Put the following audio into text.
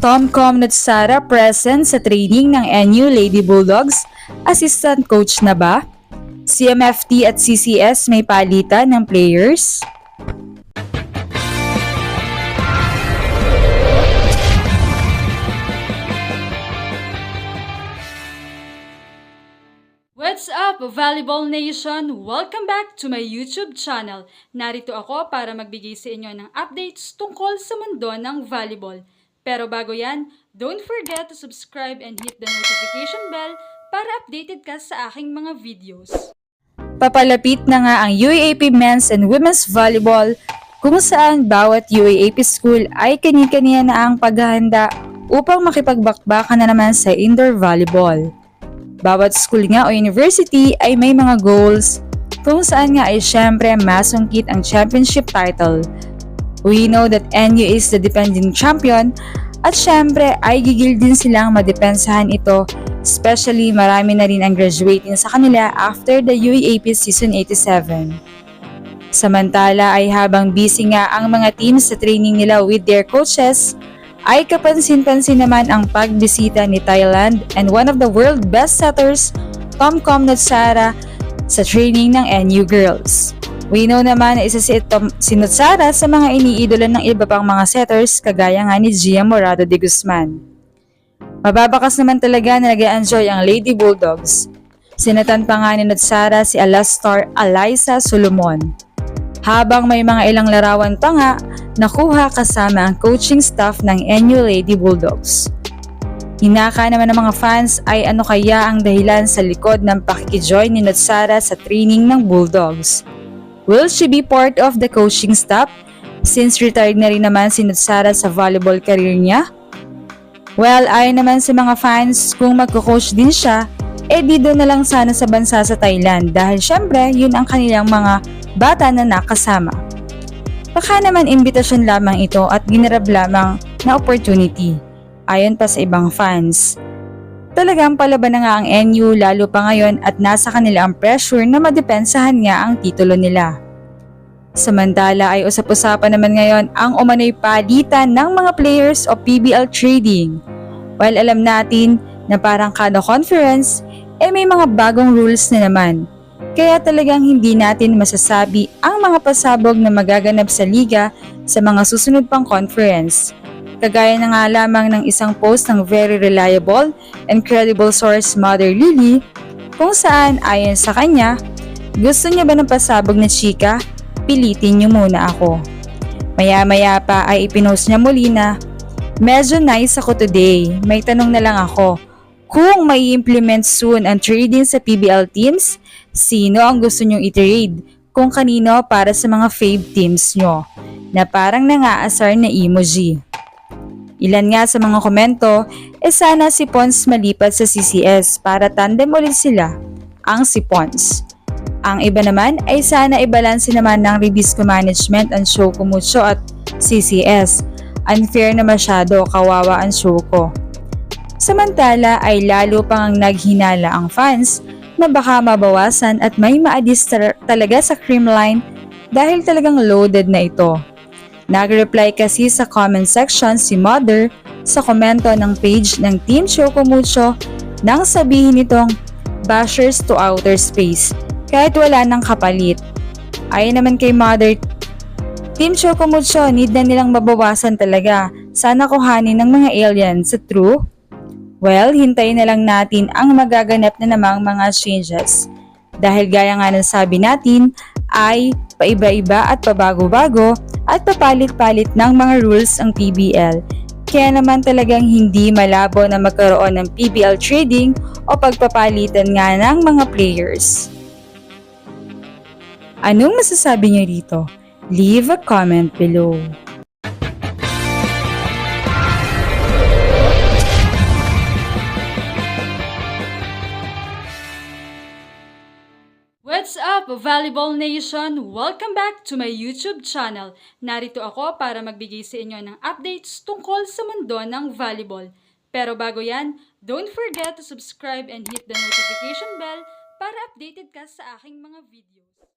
Tomcom Nutsara present sa training ng NU Lady Bulldogs. Assistant coach na ba? CMFT at CCS may palitan ng players? What's up, Volleyball Nation? Welcome back to my YouTube channel. Narito ako para magbigay sa inyo ng updates tungkol sa mundo ng volleyball. Pero bago yan, don't forget to subscribe and hit the notification bell para updated ka sa aking mga videos. Papalapit na nga ang UAAP Men's and Women's Volleyball kung saan bawat UAAP school ay kani-kaniya na ang paghahanda upang makipagbakbakan na naman sa indoor volleyball. Bawat school nga o university ay may mga goals kung saan nga ay syempre masungkit ang championship title. We know that NU is the defending champion at syempre ay gigil din silang madepensahan ito, especially marami na rin ang graduating sa kanila after the UAAP Season 87. Samantala ay habang busy nga ang mga teams sa training nila with their coaches, ay kapansin-pansin naman ang pagbisita ni Thailand and one of the world best setters, Tomcom Nutsara, sa training ng NU Girls. We know naman na isa si Nutsara sa mga iniidolo ng iba pang mga setters kagaya nga ni Gia Morado de Guzman. Mababakas naman talaga na nag-enjoy ang Lady Bulldogs. Sinatan pa nga ni Nutsara si Alastar Alyssa Solomon. Habang may mga ilang larawan pa nga nakuha kasama ang coaching staff ng NU Lady Bulldogs. Hinaka naman ng mga fans ay ano kaya ang dahilan sa likod ng pakikijoin ni Nutsara sa training ng Bulldogs. Will she be part of the coaching staff since retired na rin naman si Nutsara sa volleyball career niya? Well, ayon naman sa mga fans, kung magko-coach din siya, di doon na lang sana sa bansa sa Thailand dahil syempre yun ang kanilang mga bata na nakasama. Baka naman imbitasyon lamang ito at ginarab lamang na opportunity, ayon pa sa ibang fans. Talagang palaban na nga ang NU lalo pa ngayon at nasa kanila ang pressure na madepensahan nga ang titulo nila. Samantala ay usap-usapan naman ngayon ang umano'y palitan ng mga players o PBL trading. While alam natin na parang kada conference may mga bagong rules na naman. Kaya talagang hindi natin masasabi ang mga pasabog na magaganap sa liga sa mga susunod pang conference. Kagaya na nga lamang ng isang post ng very reliable and credible source Mother Lily kung saan ayon sa kanya, gusto niya ba ng pasabog na chika? Pilitin niyo muna ako. Maya-maya pa ay ipinost niya muli na, medyo nice ako today, may tanong na lang ako. Kung may implement soon ang trading sa PBL teams, sino ang gusto nyong i-trade? Kung kanino para sa mga fave teams nyo? Na parang nangaasar na emoji. Ilan nga sa mga komento, sana si Pons malipat sa CCS para tandem ulit sila, ang si Pons. Ang iba naman ay sana ibalanse naman ng Ribisco Management ang Shoko Mucho at CCS. Unfair na masyado, kawawa ang Shoko. Samantala ay lalo pang naghinala ang fans na baka mabawasan at may maadis talaga sa creamline dahil talagang loaded na ito. Nag-reply kasi sa comment section si Mother sa komento ng page ng Team Shoko Mucho nang sabihin nitong bashers to outer space kahit wala nang kapalit. Ayon naman kay Mother, Team Shoko Mucho need na nilang mabawasan talaga. Sana kuhanin ng mga aliens sa true. Well, hintayin na lang natin ang magaganap na namang mga changes. Dahil gaya nga ng sabi natin ay paiba-iba at pabago-bago at papalit-palit ng mga rules ang PBL. Kaya naman talagang hindi malabo na magkaroon ng PBL trading o pagpapalitan nga ng mga players. Anong masasabi niyo dito? Leave a comment below. What's up, Volleyball Nation? Welcome back to my YouTube channel. Narito ako para magbigay sa inyo ng updates tungkol sa mundo ng volleyball. Pero bago yan, don't forget to subscribe and hit the notification bell para updated ka sa aking mga videos.